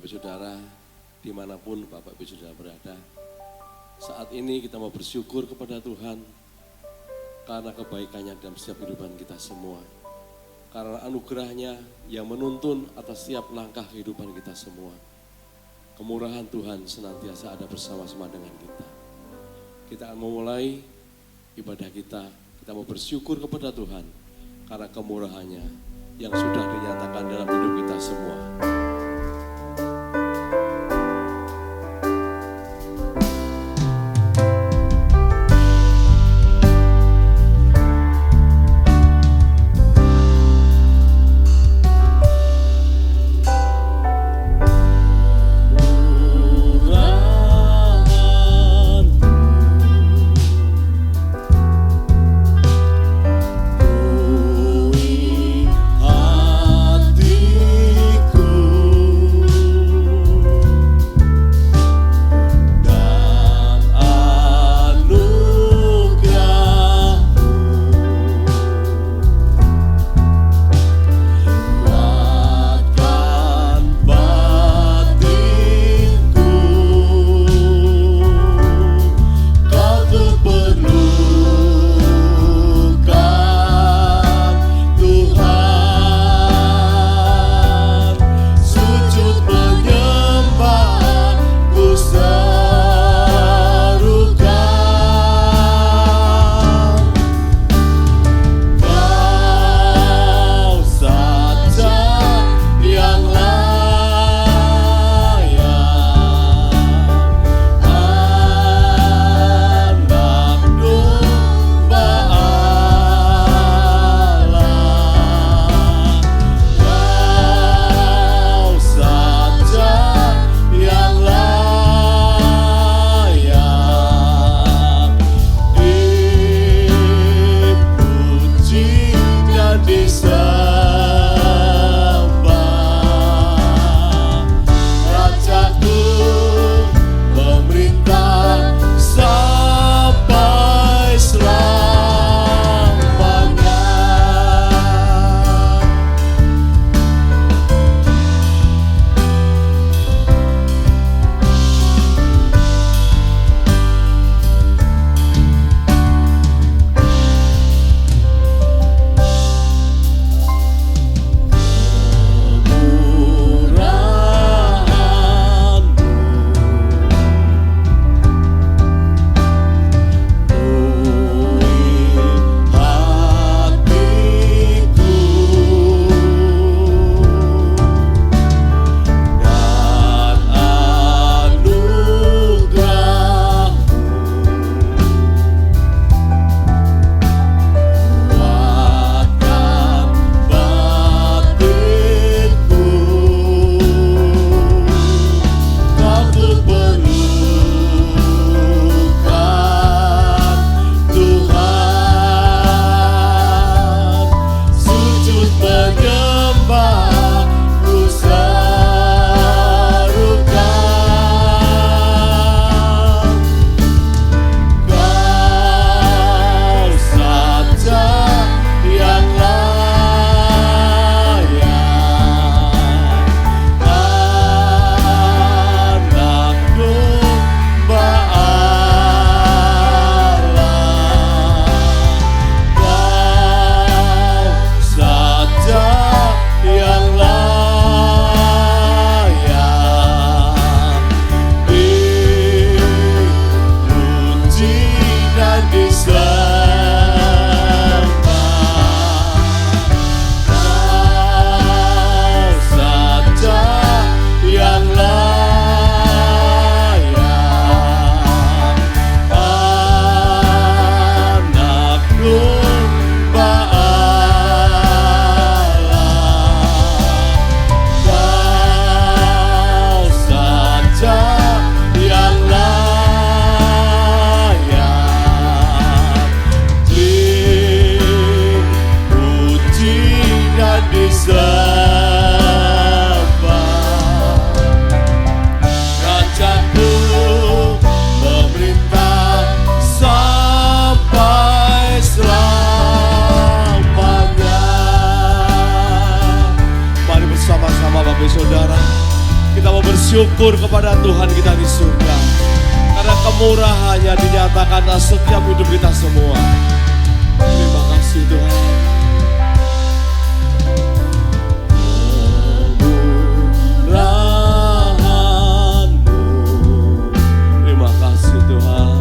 Ibu Saudara, dimanapun Bapak Ibu Saudara berada, saat ini kita mau bersyukur kepada Tuhan karena kebaikannya dalam setiap kehidupan kita semua. Karena anugerahnya yang menuntun atas setiap langkah kehidupan kita semua. Kemurahan Tuhan senantiasa ada bersama-sama dengan kita. Kita akan memulai ibadah kita mau bersyukur kepada Tuhan karena kemurahannya yang sudah dinyatakan dalam hidup kita semua. Hatiku bersyukur kepada Tuhan kita di surga. Karena kemurahannya dinyatakan atas setiap hidup kita semua. Terima kasih Tuhan. Kemurahan-Mu. Terima kasih Tuhan.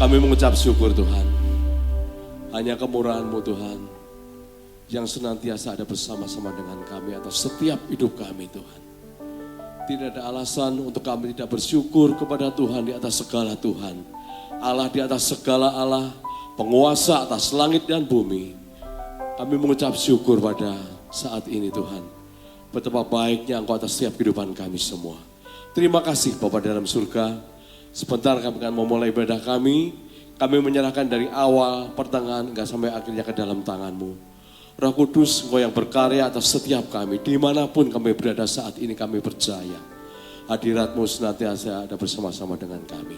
Kami mengucap syukur Tuhan. Hanya kemurahan-Mu Tuhan yang senantiasa ada bersama-sama dengan kami atas setiap hidup kami Tuhan. Tidak ada alasan untuk kami tidak bersyukur kepada Tuhan di atas segala Tuhan. Allah di atas segala Allah, penguasa atas langit dan bumi. Kami mengucap syukur pada saat ini Tuhan. Betapa baiknya Engkau atas setiap kehidupan kami semua. Terima kasih Bapa dalam surga. Sebentar kami akan memulai ibadah kami. Kami menyerahkan dari awal, pertengahan, hingga sampai akhirnya ke dalam tangan-Mu. Roh Kudus, Engkau yang berkarya atas setiap kami. Dimanapun kami berada saat ini kami percaya. Hadirat-Mu senantiasa ada bersama-sama dengan kami.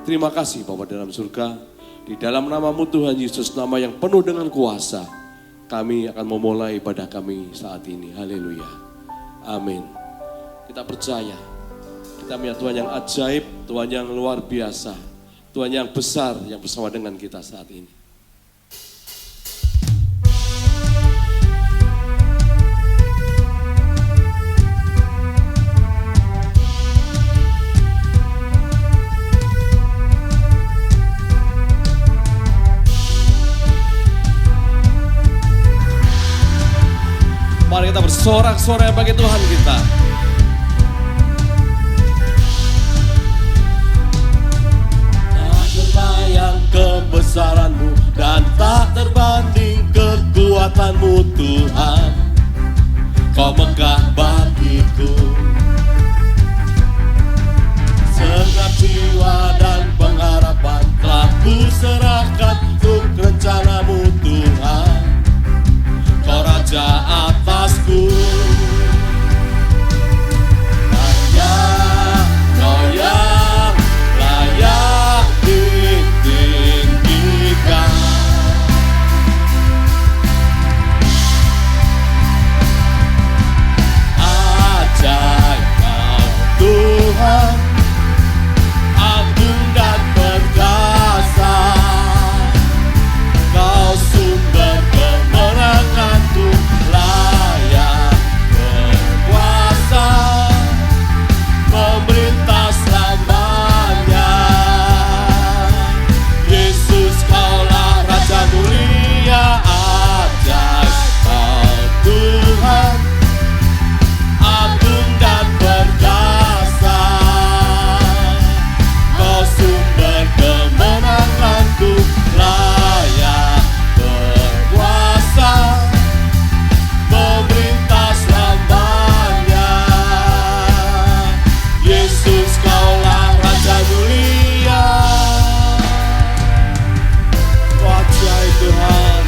Terima kasih Bapa dalam surga. Di dalam nama-Mu Tuhan Yesus, nama yang penuh dengan kuasa. Kami akan memulai ibadah kami saat ini. Haleluya. Amin. Kita percaya. Kita melihat Tuhan yang ajaib, Tuhan yang luar biasa, Tuhan yang besar yang bersama dengan kita saat ini. Mari kita bersorak-sorai bagi Tuhan kita. kebesaran-Mu dan tak terbanding kekuatan-Mu Tuhan. Kau megah bagiku. Segenap jiwa dan pengharapan telah ku serahkan untuk rencana-Mu Tuhan. Kau Raja atasku. Hanya Kau yang layak ditinggikan. Ajaib Kau Tuhan, agung dan perkasa. Kau sumber kemenanganku, layak berkuasa, memerintah selamanya. Yesus Kaulah Raja mulia, ajaib Kau Tuhan, agung dan perkasa. Kau sumber kemenanganku, layak berkuasa, memerintah selamanya. Yesus Kaulah Raja mulia. Kau ajaib Tuhan.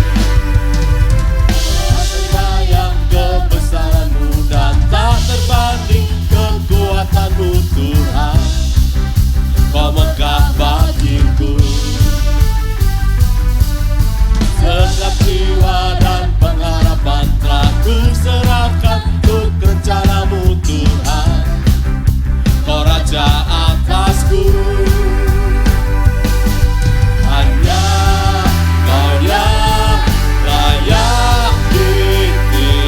Terbayang kebesaran-Mu dan tak terbanding kekuatan-Mu Tuhan. Kau megah bagiku. Segenap jiwa dan pengharapan telah ku serahkan untuk rencana-Mu Tuhan. Kau Raja atasku. Hanya Kau yang layak ditinggikan.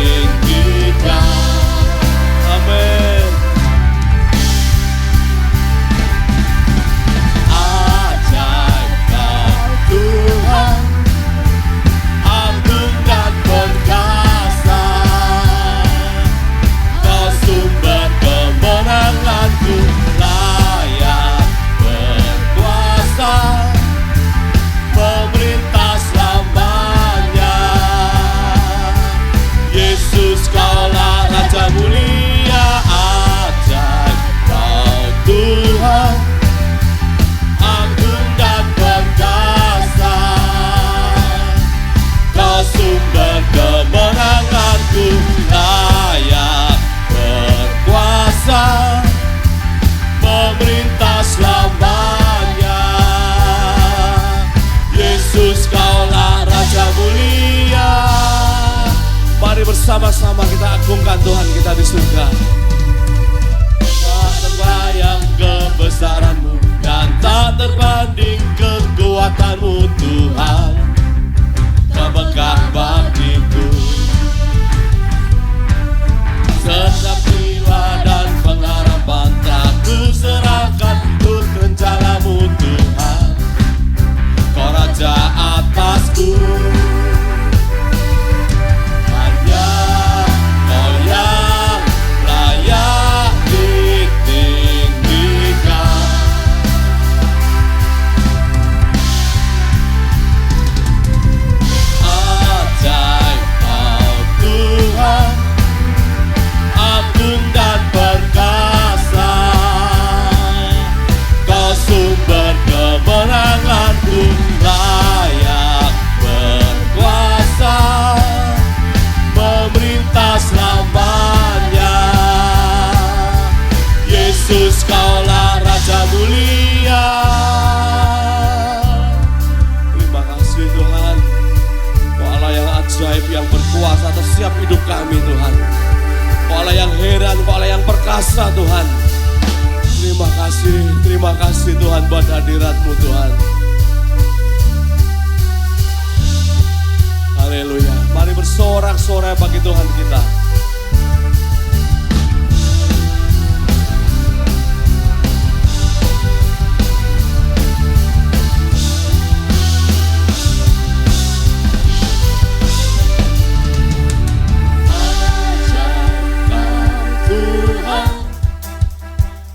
Amin. Ajaib Kau Tuhan, agung dan perkasa. Kau sumber kemenanganku, layak berkuasa, memerintah selamanya. Yesus Kaulah Raja mulia, ajaib Kau Tuhan, agung dan perkasa. Kau sumber kemenanganku, layak berkuasa, memerintah selamanya. Yesus Kaulah Raja mulia. Mari bersama-sama kita agungkan Tuhan kita di surga. Tak terbayang kebesaran-Mu dan tak terbanding kekuatan-Mu Tuhan. Kau megah bagiku. Segenap jiwa dan pengharapan telah ku serahkan untuk rencana-Mu Tuhan. Kau Raja atasku. Hanya Kau yang layak ditinggikan. Ajaib Kau Tuhan, agung dan perkasa. Kau sumber kemenanganku, layak berkuasa, memerintah selamanya. Yesus Kaulah Raja mulia. Terima kasih Tuhan. Kau Allah yang ajaib, yang berkuasa atas setiap hidup kami Tuhan. Kau Allah yang heran, Kau Allah yang perkasa Tuhan. Terima kasih Tuhan buat hadirat-Mu Tuhan. Haleluya. Mari bersorak-sorai bagi Tuhan kita.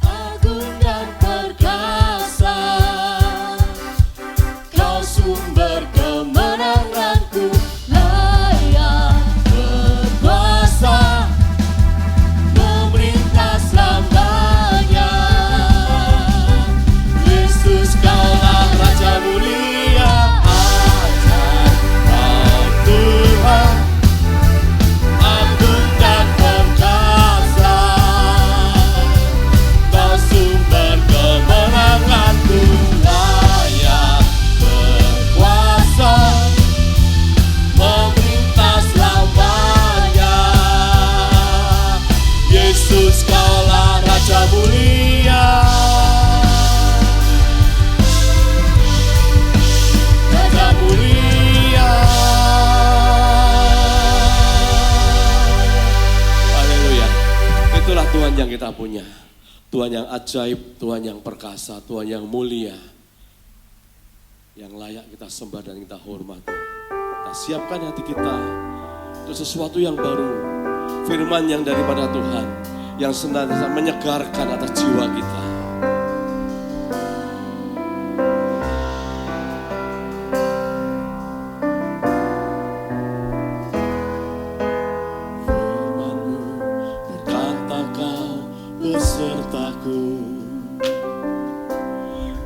Agung dan perkasa, Kau kita punya. Tuhan yang ajaib, Tuhan yang perkasa, Tuhan yang mulia, yang layak kita sembah dan kita hormati. Kita siapkan hati kita untuk sesuatu yang baru, firman yang daripada Tuhan, yang senantiasa menyegarkan atas jiwa kita. Besertaku,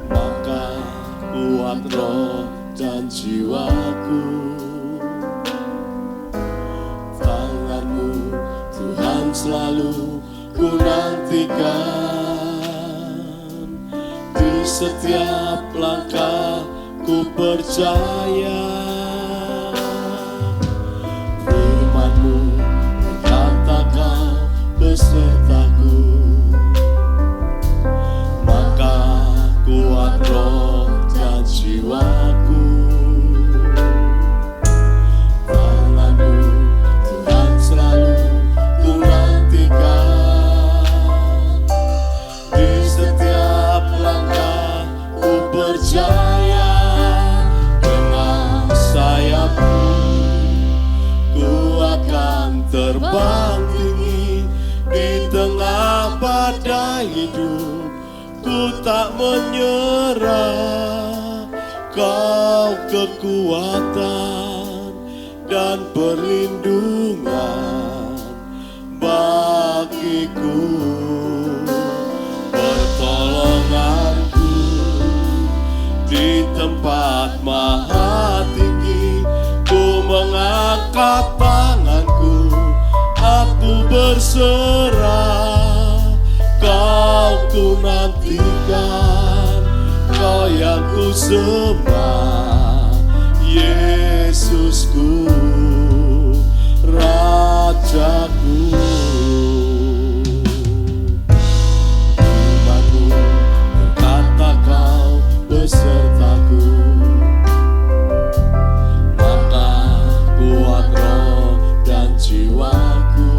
maka kuat roh dan jiwaku. Tangan-Mu Tuhan selalu ku nantikan, di setiap langkah ku percaya. Firman-Mu berkata Kau besertaku, kuat roh dan jiwaku. Tangan-Mu Tuhan selalu ku nantikan, di setiap langkah ku percaya. Dengan sayap-Mu ku akan terbang tinggi, di tengah badai hidup ku tak menyerah. Kau kekuatan dan perlindungan bagiku, pertolonganku di tempat maha tinggi. Ku mengangkat tanganku, aku berserah. Kau ku nantikan, Kau yang ku sembah, Yesusku, Rajaku. Firman-Mu berkata Kau besertaku, maka kuat roh dan jiwaku.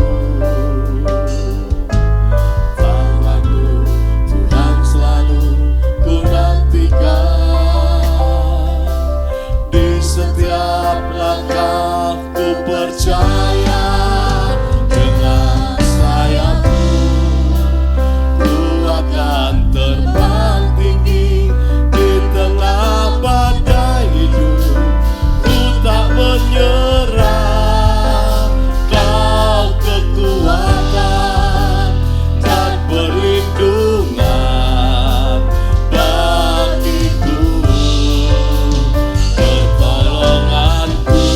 Di setiap langkah ku percaya. Dengan sayap-Mu ku akan terbang tinggi, di tengah badai hidup ku tak menyerah. Kau kekuatan dan perlindungan bagiku, pertolonganku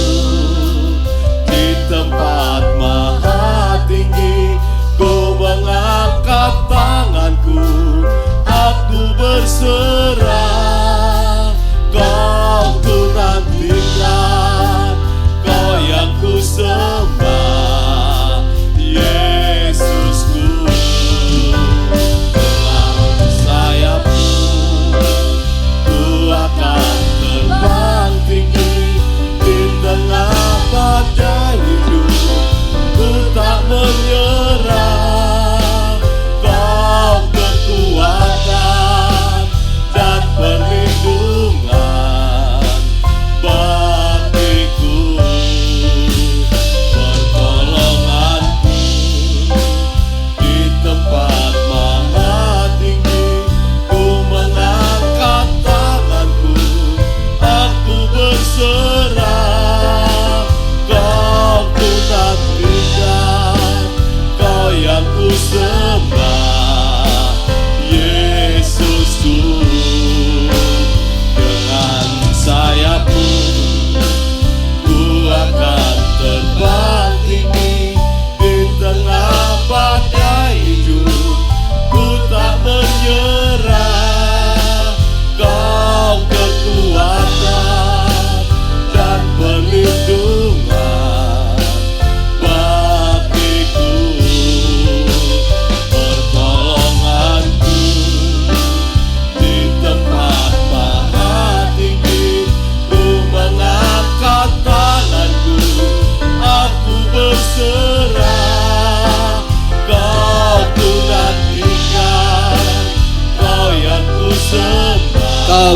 di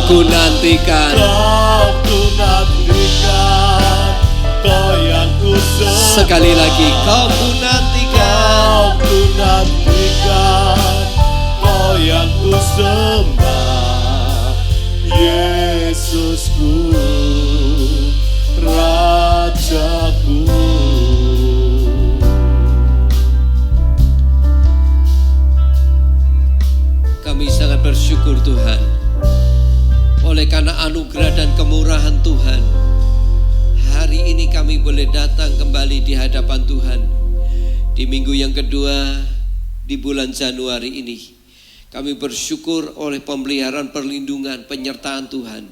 ku nantikan, kau ku nantikan, kau yang ku sembah. sekali lagi kau ku nantikan, Kau ku nantikan, kau yang ku sembah. Yesusku, Rajaku. Kami sangat bersyukur Tuhan, oleh karena anugerah dan kemurahan Tuhan, hari ini kami boleh datang kembali di hadapan Tuhan di minggu yang kedua di bulan Januari ini. Kami bersyukur oleh pemeliharaan, perlindungan, penyertaan Tuhan,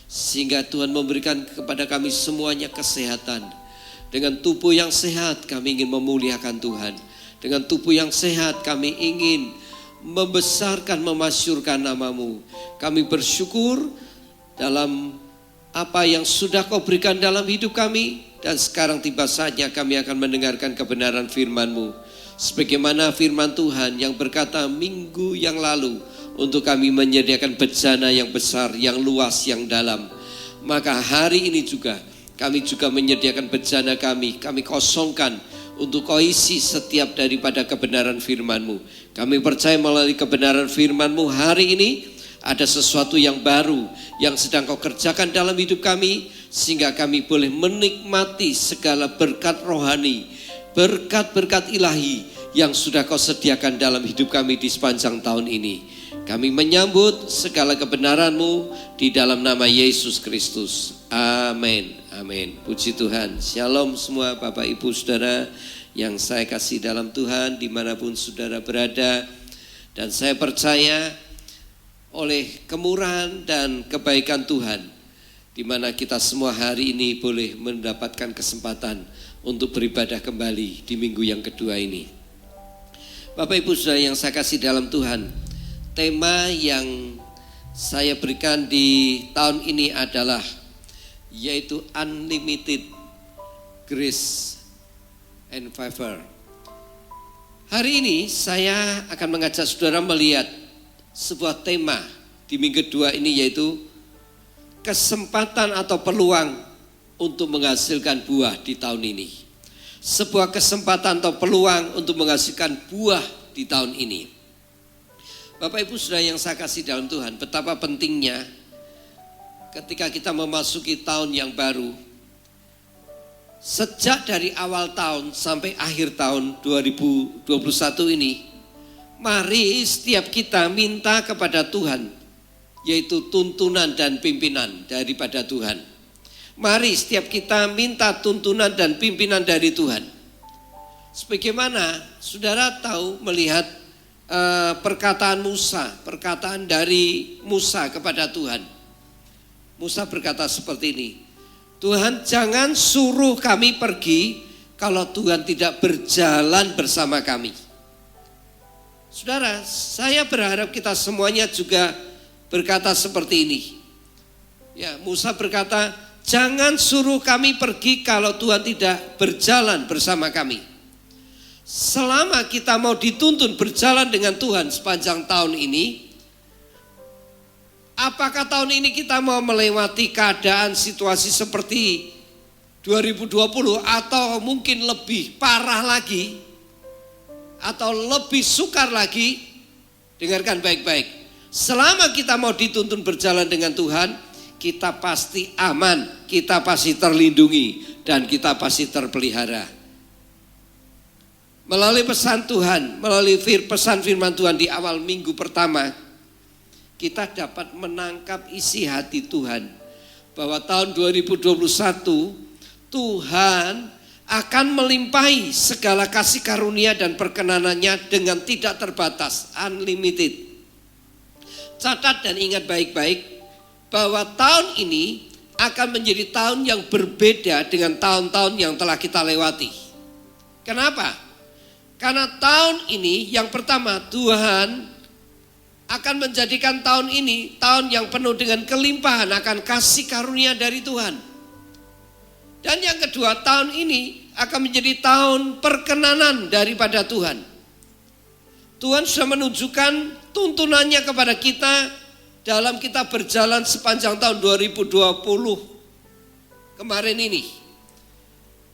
sehingga Tuhan memberikan kepada kami semuanya kesehatan. Dengan tubuh yang sehat kami ingin memuliakan Tuhan. Dengan tubuh yang sehat kami ingin membesarkan, memasyurkan nama-Mu. Kami bersyukur dalam apa yang sudah Kau berikan dalam hidup kami, dan sekarang tiba saatnya kami akan mendengarkan kebenaran firman-Mu. Sebagaimana firman Tuhan yang berkata minggu yang lalu, untuk kami menyediakan bejana yang besar, yang luas, yang dalam. Maka hari ini juga kami juga menyediakan bejana kami kosongkan untuk Kau isi setiap daripada kebenaran firman-Mu. Kami percaya melalui kebenaran firman-Mu hari ini ada sesuatu yang baru yang sedang Kau kerjakan dalam hidup kami, sehingga kami boleh menikmati segala berkat rohani, berkat-berkat ilahi yang sudah Kau sediakan dalam hidup kami di sepanjang tahun ini. Kami menyambut segala kebenaran-Mu di dalam nama Yesus Kristus. Amin. Amin. Puji Tuhan. Shalom semua Bapak Ibu Saudara yang saya kasih dalam Tuhan dimanapun saudara berada. Dan saya percaya oleh kemurahan dan kebaikan Tuhan, di mana kita semua hari ini boleh mendapatkan kesempatan untuk beribadah kembali di minggu yang kedua ini. Bapak Ibu Saudara yang saya kasih dalam Tuhan, tema yang saya berikan di tahun ini adalah yaitu Unlimited Grace and Favor. Hari ini saya akan mengajak saudara melihat sebuah tema di minggu kedua ini, yaitu kesempatan atau peluang untuk menghasilkan buah di tahun ini. Sebuah kesempatan atau peluang untuk menghasilkan buah di tahun ini. Bapak Ibu Saudara yang saya kasih dalam Tuhan, betapa pentingnya ketika kita memasuki tahun yang baru, sejak dari awal tahun sampai akhir tahun 2021 ini, mari setiap kita minta kepada Tuhan, yaitu tuntunan dan pimpinan daripada Tuhan. Mari setiap kita minta tuntunan dan pimpinan dari Tuhan. Sebagaimana saudara tahu melihat perkataan Musa, perkataan dari Musa kepada Tuhan. Musa berkata seperti ini, Tuhan jangan suruh kami pergi kalau Tuhan tidak berjalan bersama kami. Saudara, saya berharap kita semuanya juga berkata seperti ini. Ya, Musa berkata, jangan suruh kami pergi kalau Tuhan tidak berjalan bersama kami. Selama kita mau dituntun berjalan dengan Tuhan sepanjang tahun ini, apakah tahun ini kita mau melewati keadaan situasi seperti 2020 atau mungkin lebih parah lagi atau lebih sukar lagi? Dengarkan baik-baik. Selama kita mau dituntun berjalan dengan Tuhan, kita pasti aman, kita pasti terlindungi, dan kita pasti terpelihara. Melalui pesan Tuhan, melalui pesan firman Tuhan di awal minggu pertama, kita dapat menangkap isi hati Tuhan, bahwa tahun 2021 Tuhan akan melimpahi segala kasih karunia dan perkenanannya dengan tidak terbatas, unlimited. Catat dan ingat baik-baik bahwa tahun ini akan menjadi tahun yang berbeda dengan tahun-tahun yang telah kita lewati. Kenapa? Karena tahun ini yang pertama, Tuhan akan menjadikan tahun ini tahun yang penuh dengan kelimpahan akan kasih karunia dari Tuhan. Dan yang kedua, tahun ini akan menjadi tahun perkenanan daripada Tuhan. Tuhan sudah menunjukkan tuntunannya kepada kita dalam kita berjalan sepanjang tahun 2020 kemarin ini.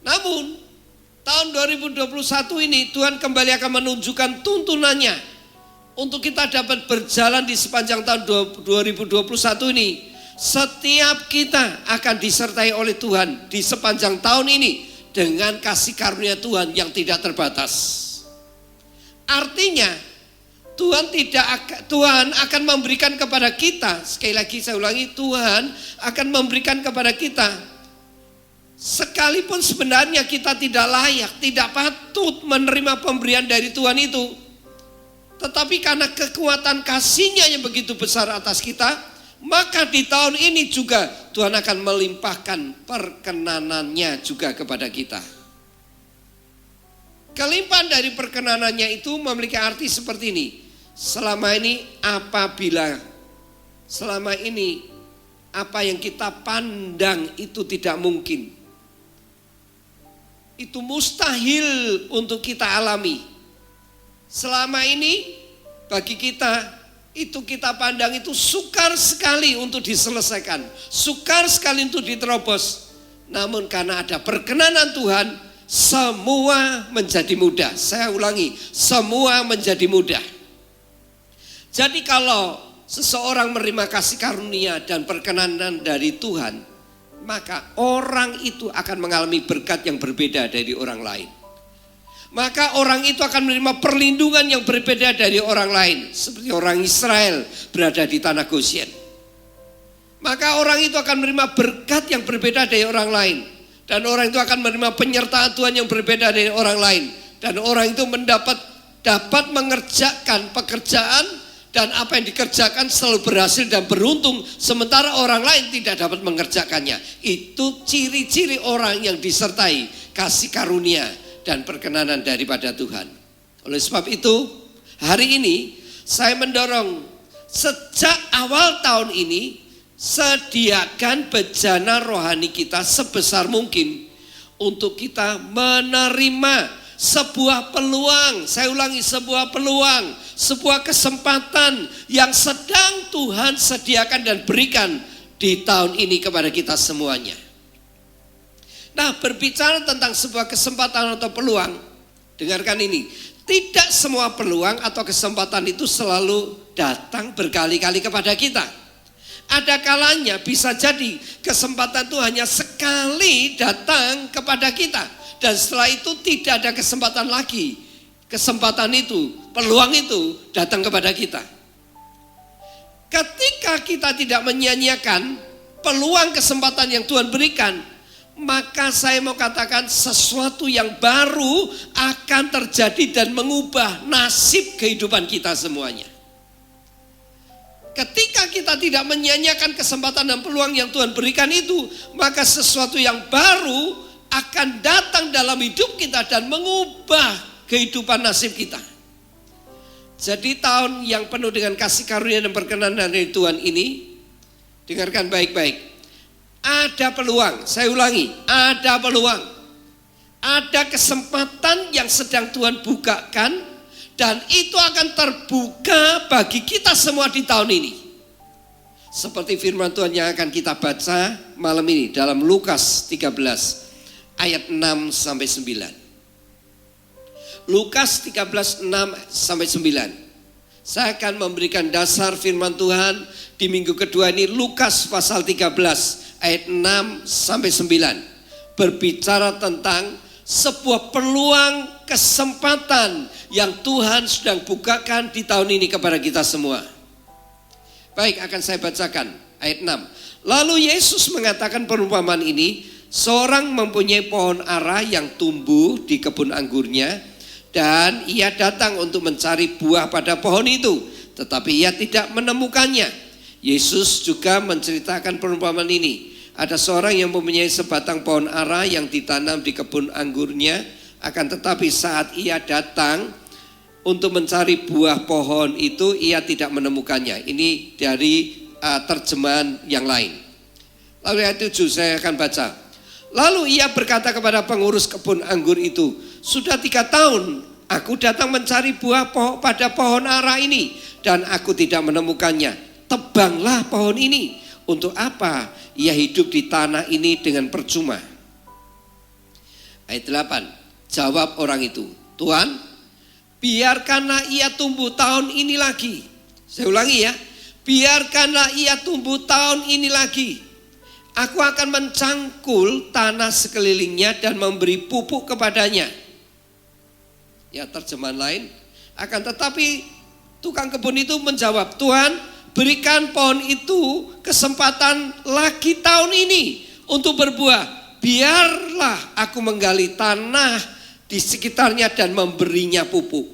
Namun tahun 2021 ini Tuhan kembali akan menunjukkan tuntunannya untuk kita dapat berjalan di sepanjang tahun 2021 ini. Setiap kita akan disertai oleh Tuhan di sepanjang tahun ini dengan kasih karunia Tuhan yang tidak terbatas. Artinya Tuhan akan memberikan kepada kita, sekali lagi saya ulangi, Tuhan akan memberikan kepada kita, sekalipun sebenarnya kita tidak layak, tidak patut menerima pemberian dari Tuhan itu, tetapi karena kekuatan kasih-Nya yang begitu besar atas kita, maka di tahun ini juga Tuhan akan melimpahkan perkenanan-Nya juga kepada kita. Kelimpahan dari perkenanannya itu memiliki arti seperti ini. Selama ini apa yang kita pandang itu tidak mungkin, itu mustahil untuk kita alami. Selama ini bagi kita, itu kita pandang itu sukar sekali untuk diselesaikan, sukar sekali untuk diterobos. Namun karena ada perkenanan Tuhan, semua menjadi mudah. Saya ulangi, semua menjadi mudah. Jadi kalau seseorang menerima kasih karunia dan perkenanan dari Tuhan, maka orang itu akan mengalami berkat yang berbeda dari orang lain. Maka orang itu akan menerima perlindungan yang berbeda dari orang lain. Seperti orang Israel berada di tanah Goshen. Maka orang itu akan menerima berkat yang berbeda dari orang lain. Dan orang itu akan menerima penyertaan Tuhan yang berbeda dari orang lain. Dan orang itu dapat mengerjakan pekerjaan, dan apa yang dikerjakan selalu berhasil dan beruntung, sementara orang lain tidak dapat mengerjakannya. Itu ciri-ciri orang yang disertai kasih karunia dan perkenanan daripada Tuhan. Oleh sebab itu, hari ini saya mendorong sejak awal tahun ini, sediakan bejana rohani kita sebesar mungkin untuk kita menerima sebuah peluang. Saya ulangi, sebuah peluang, sebuah kesempatan yang sedang Tuhan sediakan dan berikan di tahun ini kepada kita semuanya. Nah, berbicara tentang sebuah kesempatan atau peluang, dengarkan ini. Tidak semua peluang atau kesempatan itu selalu datang berkali-kali kepada kita. Ada kalanya bisa jadi kesempatan itu hanya sekali datang kepada kita, dan setelah itu tidak ada kesempatan lagi. Kesempatan itu, peluang itu datang kepada kita. Ketika kita tidak menyia-nyiakan peluang kesempatan yang Tuhan berikan, maka saya mau katakan sesuatu yang baru akan terjadi dan mengubah nasib kehidupan kita semuanya. Ketika kita tidak menyia-nyiakan kesempatan dan peluang yang Tuhan berikan itu, maka sesuatu yang baru akan datang dalam hidup kita dan mengubah kehidupan nasib kita. Jadi tahun yang penuh dengan kasih karunia dan perkenanan dari Tuhan ini, dengarkan baik-baik. Ada peluang, saya ulangi, ada peluang. Ada kesempatan yang sedang Tuhan bukakan, dan itu akan terbuka bagi kita semua di tahun ini. Seperti firman Tuhan yang akan kita baca malam ini dalam Lukas 13 ayat 6 sampai 9. Lukas 13 6 sampai 9. Saya akan memberikan dasar firman Tuhan di minggu kedua ini, Lukas pasal 13 ayat 6 sampai 9. Berbicara tentang sebuah peluang kesempatan yang Tuhan sedang bukakan di tahun ini kepada kita semua. Baik, akan saya bacakan ayat 6. Lalu Yesus mengatakan perumpamaan ini. Seorang mempunyai pohon ara yang tumbuh di kebun anggurnya, dan ia datang untuk mencari buah pada pohon itu, tetapi ia tidak menemukannya. Yesus juga menceritakan perumpamaan ini. Ada seorang yang mempunyai sebatang pohon ara yang ditanam di kebun anggurnya, akan tetapi saat ia datang untuk mencari buah pohon itu, ia tidak menemukannya. Ini dari terjemahan yang lain. Lalu ayat 7 saya akan baca. Lalu ia berkata kepada pengurus kebun anggur itu, sudah 3 tahun aku datang mencari buah pada pohon ara ini, dan aku tidak menemukannya. tebanglah pohon ini. Untuk apa ia hidup di tanah ini dengan percuma? Ayat 8, jawab orang itu, Tuhan, biarkanlah ia tumbuh tahun ini lagi. Saya ulangi ya, biarkanlah ia tumbuh tahun ini lagi. Aku akan mencangkul tanah sekelilingnya dan memberi pupuk kepadanya. Ya, terjemahan lain, akan tetapi tukang kebun itu menjawab, Tuhan, berikan pohon itu kesempatan lagi tahun ini untuk berbuah. Biarlah aku menggali tanah di sekitarnya dan memberinya pupuk.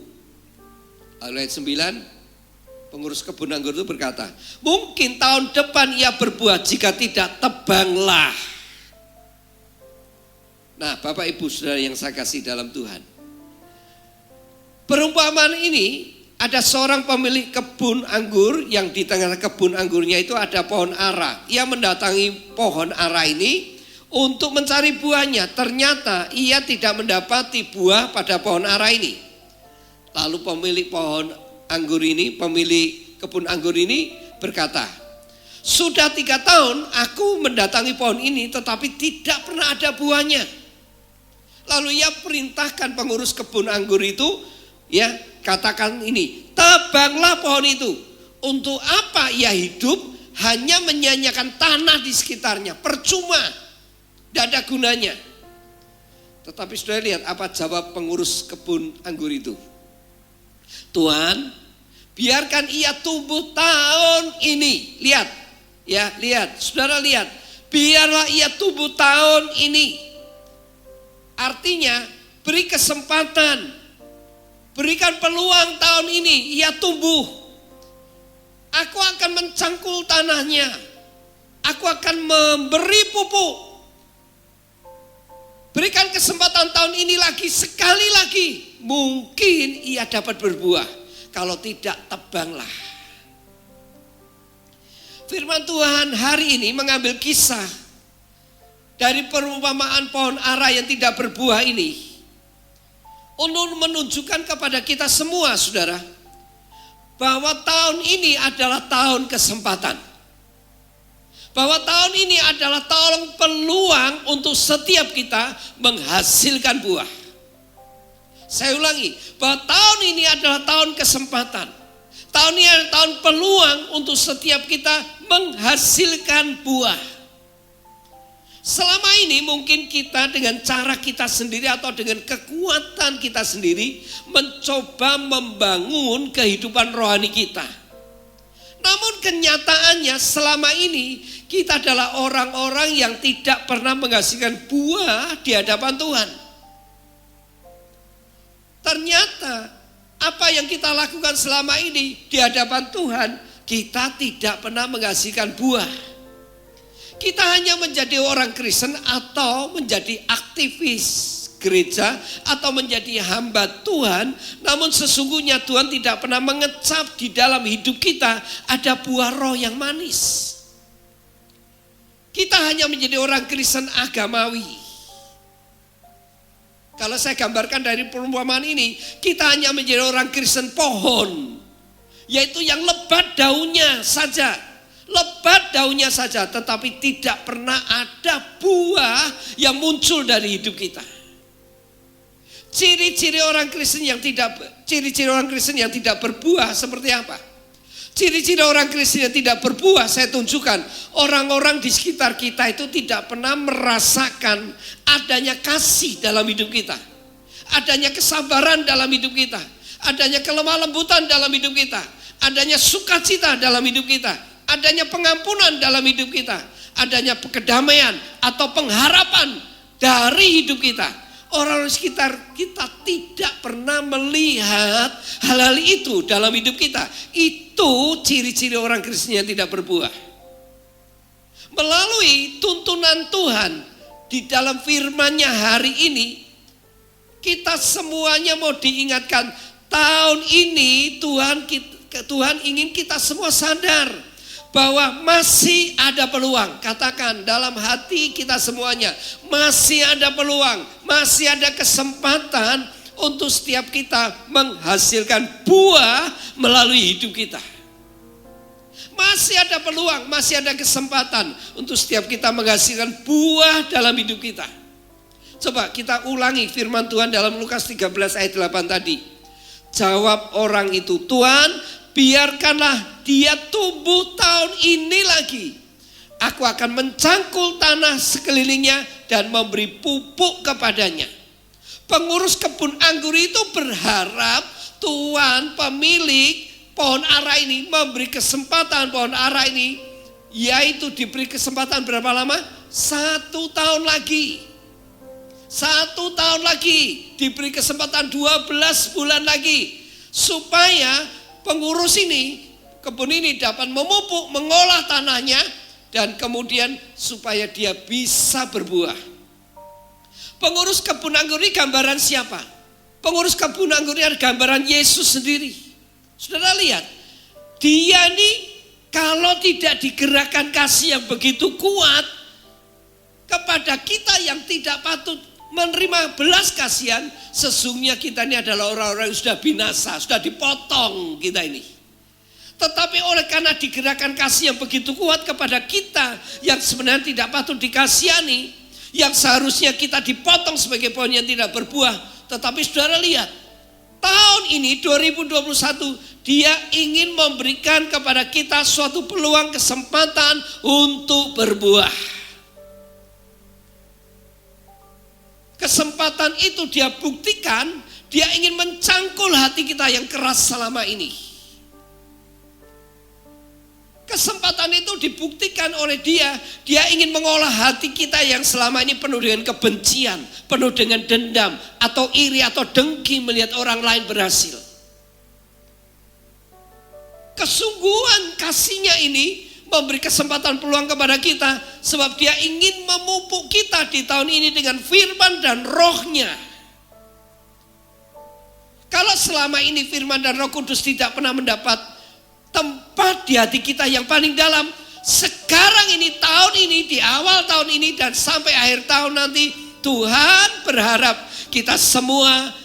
Ayat 9, pengurus kebun anggur itu berkata, mungkin tahun depan ia berbuah, jika tidak tebanglah. Nah, Bapak Ibu Saudara yang saya kasih dalam Tuhan, perumpamaan ini, ada seorang pemilik kebun anggur yang di tengah kebun anggurnya itu ada pohon ara. Ia mendatangi pohon ara ini untuk mencari buahnya. Ternyata ia tidak mendapati buah pada pohon ara ini. Lalu pemilik pohon anggur ini, pemilik kebun anggur ini berkata, sudah 3 tahun aku mendatangi pohon ini tetapi tidak pernah ada buahnya. Lalu ia perintahkan pengurus kebun anggur itu, ya, katakan ini, tebanglah pohon itu. Untuk apa ia hidup? Hanya menyanyiakan tanah di sekitarnya, percuma, tidak ada gunanya. Tetapi sudah lihat apa jawab pengurus kebun anggur itu. Tuhan, biarkan ia tumbuh tahun ini. Lihat, ya, lihat, saudara lihat, biarlah ia tumbuh tahun ini. Artinya beri kesempatan, berikan peluang tahun ini, ia tumbuh. Aku akan mencangkul tanahnya. Aku akan memberi pupuk. Berikan kesempatan tahun ini lagi, sekali lagi. Mungkin ia dapat berbuah. Kalau tidak, tebanglah. Firman Tuhan hari ini mengambil kisah dari perumpamaan pohon ara yang tidak berbuah ini, untuk menunjukkan kepada kita semua, saudara, bahwa tahun ini adalah tahun kesempatan. Bahwa tahun ini adalah tahun peluang untuk setiap kita menghasilkan buah. Saya ulangi, bahwa tahun ini adalah tahun kesempatan. Tahun ini adalah tahun peluang untuk setiap kita menghasilkan buah. Selama ini mungkin kita dengan cara kita sendiri atau dengan kekuatan kita sendiri mencoba membangun kehidupan rohani kita. Namun kenyataannya selama ini kita adalah orang-orang yang tidak pernah menghasilkan buah di hadapan Tuhan. Ternyata apa yang kita lakukan selama ini di hadapan Tuhan, kita tidak pernah menghasilkan buah. Kita hanya menjadi orang Kristen atau menjadi aktivis gereja atau menjadi hamba Tuhan, namun sesungguhnya Tuhan tidak pernah mengecap di dalam hidup kita ada buah roh yang manis. Kita hanya menjadi orang Kristen agamawi. Kalau saya gambarkan dari perumpamaan ini, kita hanya menjadi orang Kristen pohon, yaitu yang lebat daunnya saja. Lebat daunnya saja, tetapi tidak pernah ada buah yang muncul dari hidup kita. Ciri-ciri orang Kristen yang tidak berbuah seperti apa? Ciri-ciri orang Kristen yang tidak berbuah saya tunjukkan. Orang-orang di sekitar kita itu tidak pernah merasakan adanya kasih dalam hidup kita, adanya kesabaran dalam hidup kita, adanya kelemah lembutan dalam hidup kita, adanya sukacita dalam hidup kita, adanya pengampunan dalam hidup kita, adanya kedamaian atau pengharapan dari hidup kita. Orang sekitar kita tidak pernah melihat hal-hal itu dalam hidup kita. Itu ciri-ciri orang Kristen yang tidak berbuah. Melalui tuntunan Tuhan di dalam firman-Nya hari ini, kita semuanya mau diingatkan, tahun ini Tuhan ingin kita semua sadar bahwa masih ada peluang. Katakan dalam hati kita semuanya, masih ada peluang, masih ada kesempatan untuk setiap kita menghasilkan buah melalui hidup kita. Masih ada peluang, masih ada kesempatan untuk setiap kita menghasilkan buah dalam hidup kita. Coba kita ulangi firman Tuhan dalam Lukas 13 ayat 8 tadi. Jawab orang itu, Tuhan, biarkanlah dia tumbuh tahun ini lagi. Aku akan mencangkul tanah sekelilingnya dan memberi pupuk kepadanya. Pengurus kebun anggur itu berharap Tuhan pemilik pohon ara ini memberi kesempatan pohon ara ini, yaitu diberi kesempatan berapa lama? 1 tahun lagi. 1 tahun lagi, diberi kesempatan 12 bulan lagi. Supaya pengurus ini, kebun ini dapat memupuk, mengolah tanahnya, dan kemudian supaya dia bisa berbuah. Pengurus kebun anggur ini gambaran siapa? Pengurus kebun anggur ini adalah gambaran Yesus sendiri. Saudara lihat, dia ini kalau tidak digerakkan kasih yang begitu kuat kepada kita yang tidak patut menerima belas kasihan, sesungguhnya kita ini adalah orang-orang yang sudah binasa, sudah dipotong kita ini. Tetapi oleh karena digerakkan kasih yang begitu kuat kepada kita yang sebenarnya tidak patut dikasihani, yang seharusnya kita dipotong sebagai pohon yang tidak berbuah. Tetapi saudara lihat, tahun ini 2021 dia ingin memberikan kepada kita suatu peluang kesempatan untuk berbuah. Kesempatan itu dia buktikan, dia ingin mencangkul hati kita yang keras selama ini. Kesempatan itu dibuktikan oleh dia ingin mengolah hati kita yang selama ini penuh dengan kebencian, penuh dengan dendam, atau iri atau dengki melihat orang lain berhasil. Kesungguhan kasihnya ini memberi kesempatan peluang kepada kita, sebab dia ingin memupuk kita di tahun ini dengan firman dan rohnya. Kalau selama ini firman dan Roh Kudus tidak pernah mendapat tempat di hati kita yang paling dalam, sekarang ini, tahun ini, di awal tahun ini dan sampai akhir tahun nanti, Tuhan berharap kita semua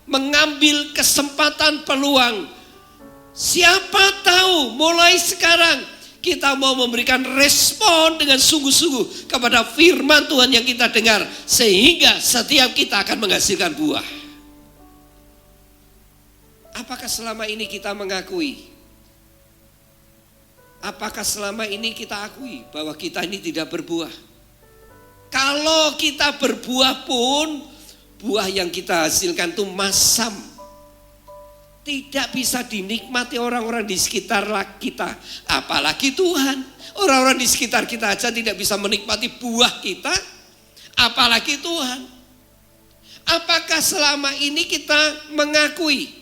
mengambil kesempatan peluang. Siapa tahu mulai sekarang kita mau memberikan respon dengan sungguh-sungguh kepada firman Tuhan yang kita dengar, sehingga setiap kita akan menghasilkan buah. Apakah selama ini kita mengakui? Apakah selama ini kita akui bahwa kita ini tidak berbuah? Kalau kita berbuah pun, buah yang kita hasilkan itu masam. Tidak bisa dinikmati orang-orang di sekitar kita. Apalagi Tuhan. Orang-orang di sekitar kita aja tidak bisa menikmati buah kita. Apalagi Tuhan. Apakah selama ini kita mengakui?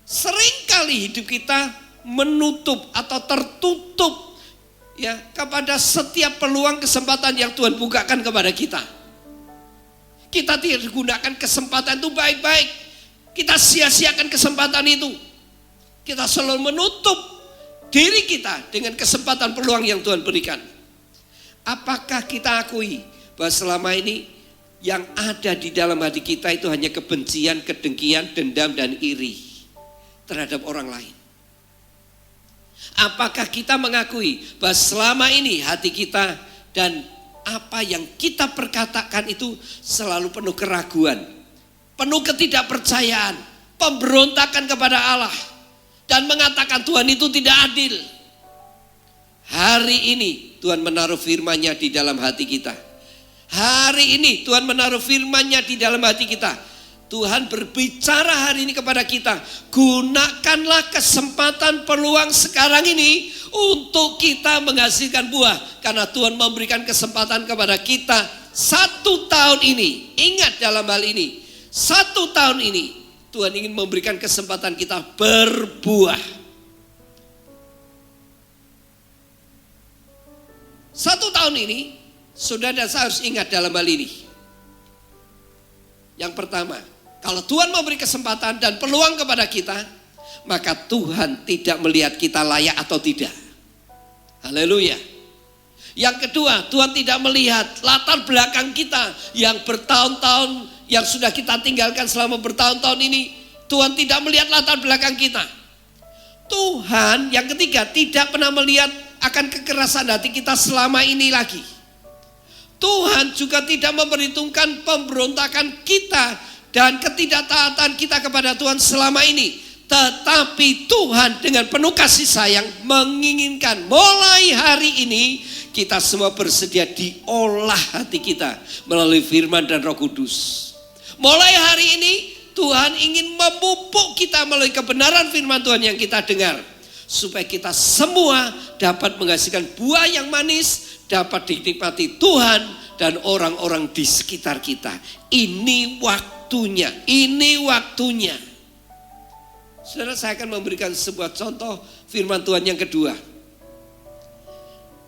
Seringkali hidup kita menutup atau tertutup ya kepada setiap peluang kesempatan yang Tuhan bukakan kepada kita. Kita tidak gunakan kesempatan itu baik-baik. Kita sia-siakan kesempatan itu. Kita selalu menutup diri kita dengan kesempatan peluang yang Tuhan berikan. Apakah kita akui bahwa selama ini yang ada di dalam hati kita itu hanya kebencian, kedengkian, dendam, dan iri terhadap orang lain? Apakah kita mengakui bahwa selama ini hati kita dan apa yang kita perkatakan itu selalu penuh keraguan, penuh ketidakpercayaan, pemberontakan kepada Allah, dan mengatakan Tuhan itu tidak adil? Hari ini Tuhan menaruh firman-Nya di dalam hati kita. Hari ini Tuhan menaruh firman-Nya di dalam hati kita. Tuhan berbicara hari ini kepada kita, gunakanlah kesempatan peluang sekarang ini untuk kita menghasilkan buah. Karena Tuhan memberikan kesempatan kepada kita 1 tahun ini. Ingat dalam hal ini, 1 tahun ini Tuhan ingin memberikan kesempatan kita berbuah. 1 tahun ini, saudara dan saya harus ingat dalam hal ini. Yang pertama, kalau Tuhan memberi kesempatan dan peluang kepada kita, maka Tuhan tidak melihat kita layak atau tidak. Haleluya. Yang kedua, Tuhan tidak melihat latar belakang kita yang bertahun-tahun, yang sudah kita tinggalkan selama bertahun-tahun ini. Tuhan tidak melihat latar belakang kita. Tuhan yang ketiga tidak pernah melihat akan kekerasan hati kita selama ini lagi. Tuhan juga tidak memperhitungkan pemberontakan kita dan ketidaktaatan kita kepada Tuhan selama ini. Tetapi Tuhan dengan penuh kasih sayang menginginkan mulai hari ini kita semua bersedia diolah hati kita melalui firman dan Roh Kudus. Mulai hari ini Tuhan ingin memupuk kita melalui kebenaran firman Tuhan yang kita dengar. Supaya kita semua dapat menghasilkan buah yang manis, dapat dinikmati Tuhan dan orang-orang di sekitar kita. Ini waktunya, ini waktunya. Saudara, saya akan memberikan sebuah contoh firman Tuhan yang kedua.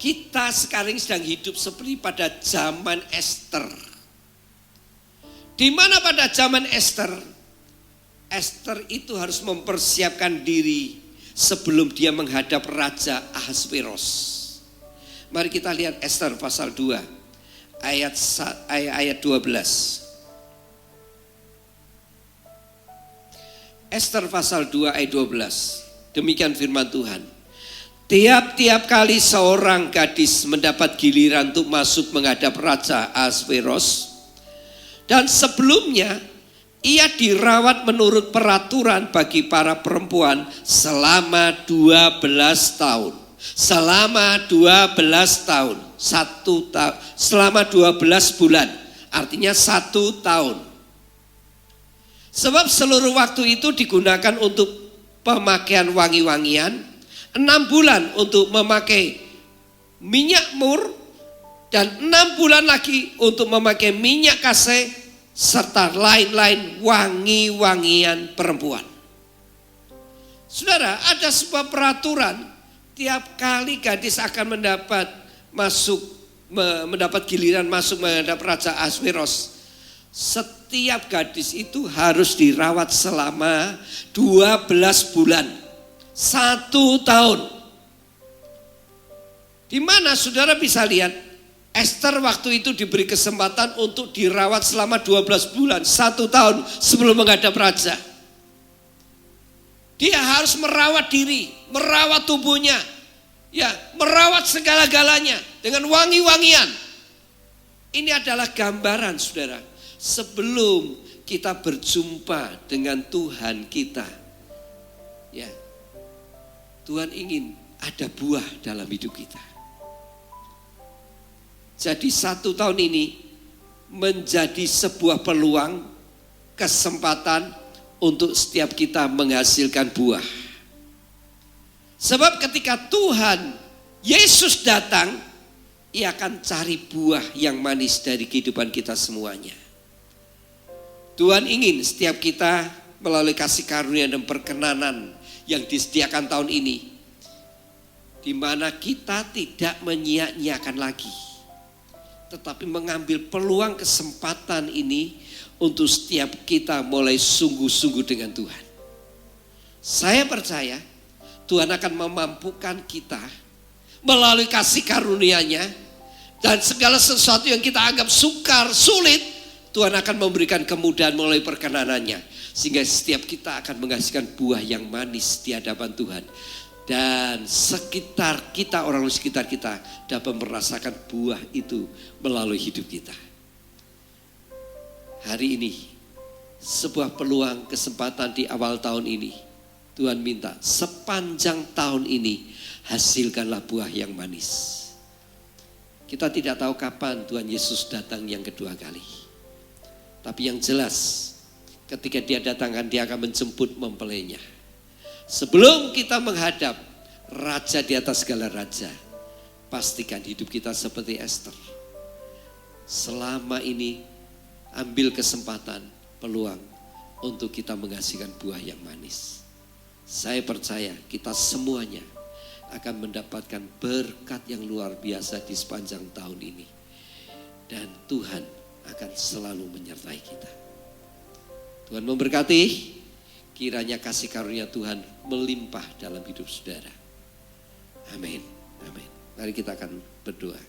Kita sekarang sedang hidup seperti pada zaman Esther. Di mana pada zaman Esther itu harus mempersiapkan diri sebelum dia menghadap Raja Ahasveros. Mari kita lihat Esther pasal 2 ayat 12. Esther pasal 2 ayat 12. Demikian firman Tuhan. Tiap-tiap kali seorang gadis mendapat giliran untuk masuk menghadap Raja Ahasveros, dan sebelumnya ia dirawat menurut peraturan bagi para perempuan selama 12 tahun. Selama 12 tahun. Selama 12 bulan. Artinya 1 tahun. Sebab seluruh waktu itu digunakan untuk pemakaian wangi-wangian. 6 bulan untuk memakai minyak mur. Dan 6 bulan lagi untuk memakai minyak kasih, serta lain-lain wangi-wangian perempuan. Saudara, ada sebuah peraturan, tiap kali gadis akan mendapat giliran masuk menghadap Raja Ahasveros, setiap gadis itu harus dirawat selama 12 bulan, 1 tahun. Di mana saudara bisa lihat, Esther waktu itu diberi kesempatan untuk dirawat selama 12 bulan, 1 tahun sebelum menghadap raja. Dia harus merawat diri, merawat tubuhnya, ya, merawat segala-galanya dengan wangi-wangian. Ini adalah gambaran, saudara, sebelum kita berjumpa dengan Tuhan kita. Ya, Tuhan ingin ada buah dalam hidup kita. Jadi 1 tahun ini menjadi sebuah peluang, kesempatan untuk setiap kita menghasilkan buah. Sebab ketika Tuhan Yesus datang, Ia akan cari buah yang manis dari kehidupan kita semuanya. Tuhan ingin setiap kita melalui kasih karunia dan perkenanan yang disediakan tahun ini, di mana kita tidak menyia-nyiakan lagi, tetapi mengambil peluang kesempatan ini untuk setiap kita mulai sungguh-sungguh dengan Tuhan. Saya percaya Tuhan akan memampukan kita melalui kasih karunia-Nya, dan segala sesuatu yang kita anggap sukar, sulit, Tuhan akan memberikan kemudahan melalui perkenanannya, sehingga setiap kita akan menghasilkan buah yang manis di hadapan Tuhan. Dan sekitar kita, orang di sekitar kita dapat merasakan buah itu melalui hidup kita. Hari ini sebuah peluang kesempatan di awal tahun ini. Tuhan minta sepanjang tahun ini hasilkanlah buah yang manis. Kita tidak tahu kapan Tuhan Yesus datang yang kedua kali. Tapi yang jelas ketika Dia datang, Dia akan menjemput mempelainya. Sebelum kita menghadap Raja di atas segala raja, pastikan hidup kita seperti Esther. Selama ini ambil kesempatan, peluang untuk kita menghasilkan buah yang manis. Saya percaya kita semuanya akan mendapatkan berkat yang luar biasa di sepanjang tahun ini. Dan Tuhan akan selalu menyertai kita. Tuhan memberkati. Kiranya kasih karunia Tuhan melimpah dalam hidup saudara. Amin. Amin. Mari kita akan berdoa.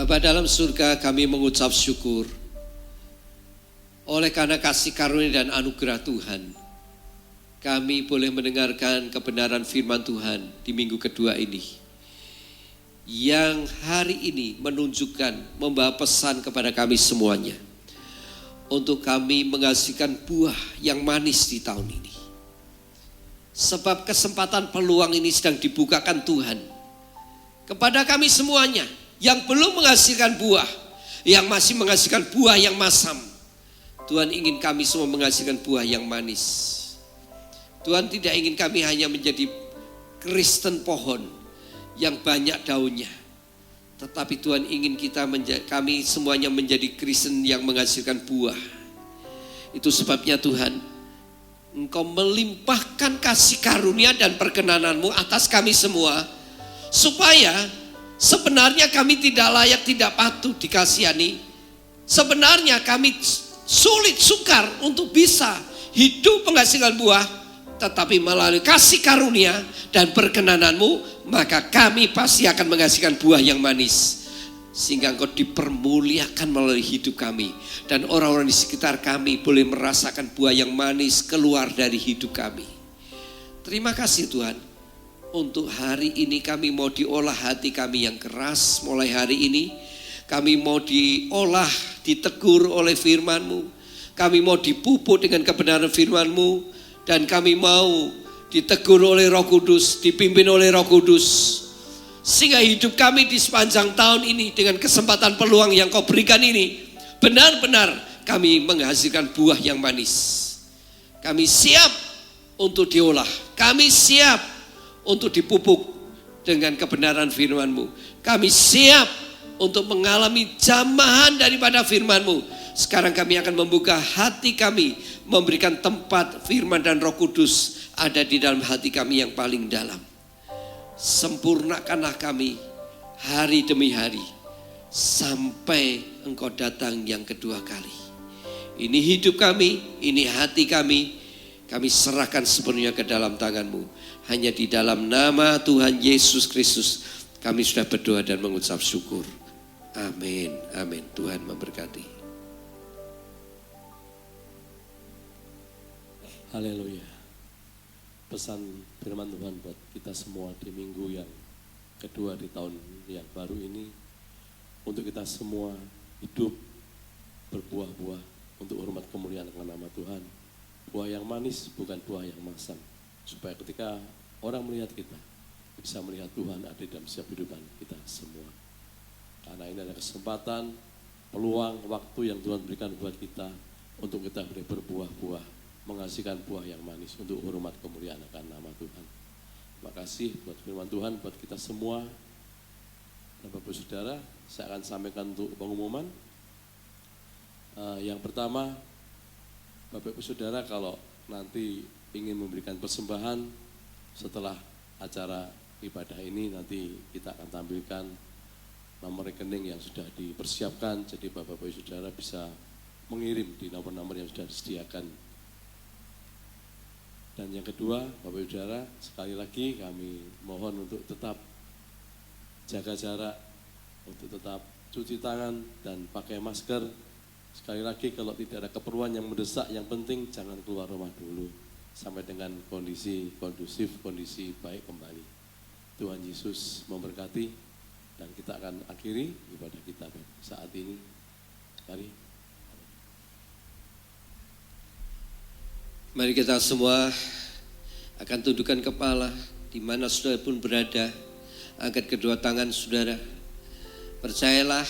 Bapa dalam surga, kami mengucap syukur oleh karena kasih karunia dan anugerah Tuhan. Kami boleh mendengarkan kebenaran firman Tuhan di minggu kedua ini, yang hari ini menunjukkan, membawa pesan kepada kami semuanya, untuk kami menghasilkan buah yang manis di tahun ini. Sebab kesempatan peluang ini sedang dibukakan Tuhan kepada kami semuanya yang belum menghasilkan buah, yang masih menghasilkan buah yang masam. Tuhan ingin kami semua menghasilkan buah yang manis. Tuhan tidak ingin kami hanya menjadi Kristen pohon yang banyak daunnya, tetapi Tuhan ingin kami semuanya menjadi Kristen yang menghasilkan buah. Itu sebabnya Tuhan, Engkau melimpahkan kasih karunia dan perkenanan-Mu atas kami semua, supaya sebenarnya kami tidak layak, tidak patut dikasihani. Sebenarnya kami sulit sukar untuk bisa hidup menghasilkan buah, tetapi melalui kasih karunia dan perkenanan-Mu, maka kami pasti akan menghasilkan buah yang manis. Sehingga Engkau dipermuliakan melalui hidup kami, dan orang-orang di sekitar kami boleh merasakan buah yang manis keluar dari hidup kami. Terima kasih Tuhan. Untuk hari ini kami mau diolah hati kami yang keras. Mulai hari ini kami mau diolah, ditegur oleh firman-Mu. Kami mau dipupuk dengan kebenaran firman-Mu. Dan kami mau ditegur oleh Roh Kudus, dipimpin oleh Roh Kudus. Sehingga hidup kami di sepanjang tahun ini dengan kesempatan peluang yang Kau berikan ini, benar-benar kami menghasilkan buah yang manis. Kami siap untuk diolah. Kami siap untuk dipupuk dengan kebenaran firman-Mu. Kami siap untuk mengalami jamahan daripada firman-Mu. Sekarang kami akan membuka hati kami, memberikan tempat firman dan Roh Kudus ada di dalam hati kami yang paling dalam. Sempurnakanlah kami hari demi hari sampai Engkau datang yang kedua kali. Ini hidup kami, ini hati kami, kami serahkan sepenuhnya ke dalam tangan-Mu. Hanya di dalam nama Tuhan Yesus Kristus kami sudah berdoa dan mengucap syukur. Amin, amin. Tuhan memberkati. Haleluya. Pesan firman Tuhan buat kita semua di minggu yang kedua di tahun yang baru ini, untuk kita semua hidup berbuah-buah untuk hormat kemuliaan akan nama Tuhan. Buah yang manis, bukan buah yang masam. Supaya ketika orang melihat kita, bisa melihat Tuhan ada di dalam setiap kehidupan kita semua. Karena ini adalah kesempatan, peluang, waktu yang Tuhan berikan buat kita untuk kita boleh berbuah-buah, menghasilkan buah yang manis untuk hormat kemuliaan akan nama Tuhan. Terima kasih buat firman Tuhan buat kita semua. Dan Bapak Saudara, saya akan sampaikan untuk pengumuman. Yang pertama, Bapak Ibu Saudara kalau nanti ingin memberikan persembahan setelah acara ibadah ini, nanti kita akan tampilkan nomor rekening yang sudah dipersiapkan. Jadi Bapak Ibu Saudara bisa mengirim di nomor-nomor yang sudah disediakan. Dan yang kedua, Bapak Ibu Saudara, sekali lagi kami mohon untuk tetap jaga jarak, untuk tetap cuci tangan dan pakai masker. Sekali lagi, kalau tidak ada keperluan yang mendesak, yang penting jangan keluar rumah dulu sampai dengan kondisi kondusif, kondisi baik kembali. Tuhan Yesus memberkati, dan kita akan akhiri ibadah kita saat ini. Mari. Mari kita semua akan tundukkan kepala di mana saudara pun berada. Angkat kedua tangan saudara. Percayalah,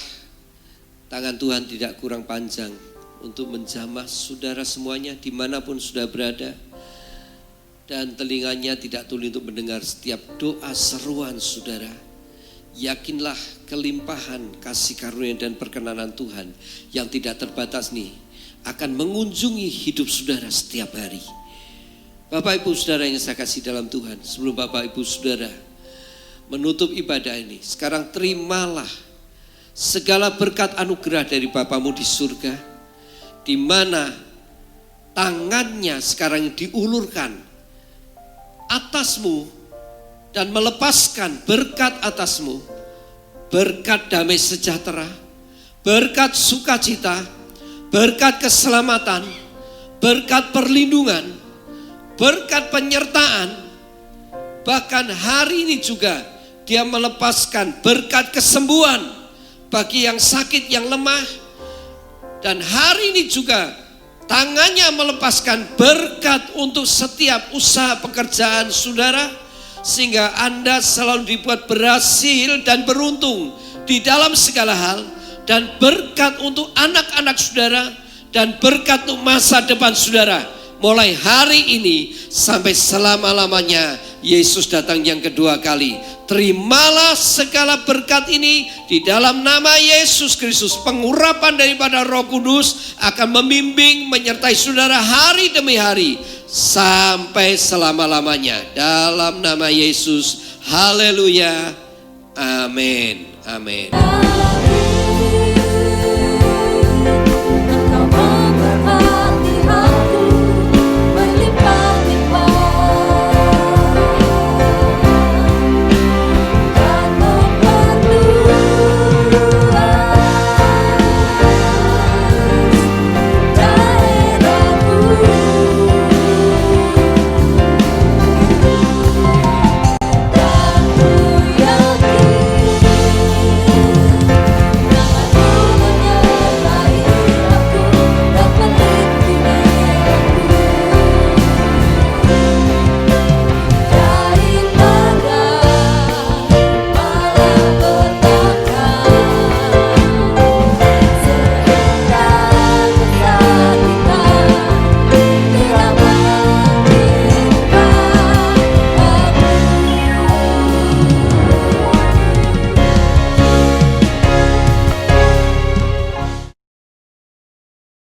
tangan Tuhan tidak kurang panjang untuk menjamah saudara semuanya dimanapun sudah berada. Dan telinganya tidak tuli untuk mendengar setiap doa seruan saudara. Yakinlah kelimpahan kasih karunia dan perkenanan Tuhan yang tidak terbatas nih akan mengunjungi hidup saudara setiap hari. Bapak Ibu Saudara yang saya kasih dalam Tuhan, sebelum Bapak Ibu Saudara menutup ibadah ini, sekarang terimalah segala berkat anugerah dari Bapamu di surga, di mana tangannya sekarang diulurkan atasmu dan melepaskan berkat atasmu, berkat damai sejahtera, berkat sukacita, berkat keselamatan, berkat perlindungan, berkat penyertaan. Bahkan hari ini juga Dia melepaskan berkat kesembuhan bagi yang sakit, yang lemah. Dan hari ini juga tangannya melepaskan berkat untuk setiap usaha pekerjaan saudara, sehingga Anda selalu dibuat berhasil dan beruntung di dalam segala hal. Dan berkat untuk anak-anak saudara, dan berkat untuk masa depan saudara, mulai hari ini sampai selama-lamanya Yesus datang yang kedua kali. Terimalah segala berkat ini di dalam nama Yesus Kristus. Pengurapan daripada Roh Kudus akan membimbing, menyertai saudara hari demi hari sampai selama-lamanya. Dalam nama Yesus, haleluya, amin, amin.